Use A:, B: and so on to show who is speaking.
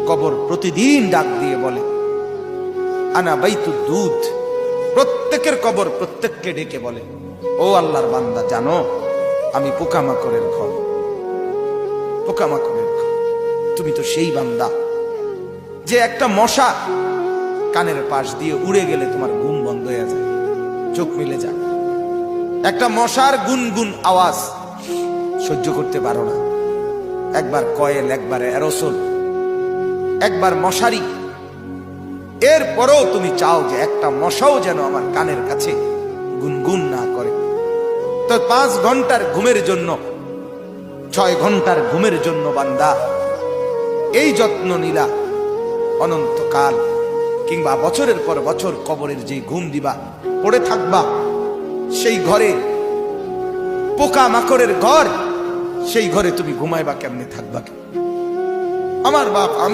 A: কবর প্রতিদিন ডাক দিয়ে বলে আনা বাইতুদ দুধ। প্রত্যেকের কবর প্রত্যেককে ডেকে বলে, ও আল্লাহর বান্দা, জানো আমি পোকামাকড়ের ঘর, পোকামাকড়ের ঘর। তুমি তো সেই বান্দা যে একটা মশা কানের পাশ দিয়ে উড়ে গেলে তোমার ঘুম বন্ধ হয়ে যায়, চোখ মিলে যায়। একটা মশার গুনগুন আওয়াজ সহ্য করতে পারো না। একবার কয়েল, একবার অ্যারোসোল, একবার মশারি, এরপরেও তুমি চাও যে একটা মশাও যেন আমার কানের কাছে গুনগুন না করে। তো 5 ঘন্টার ঘুমের জন্য, 6 ঘন্টার ঘুমের জন্য বান্দা এই যত্ন নিলা, অনন্তকাল কিংবা বছরের পর বছর কবরের যে ঘুম দিবা, পড়ে থাকবা সেই ঘরে, পোকা মাকড়ের ঘর, সেই ঘরে তুমি ঘুমাইবা কেমনে, থাকবা? আমার বাপ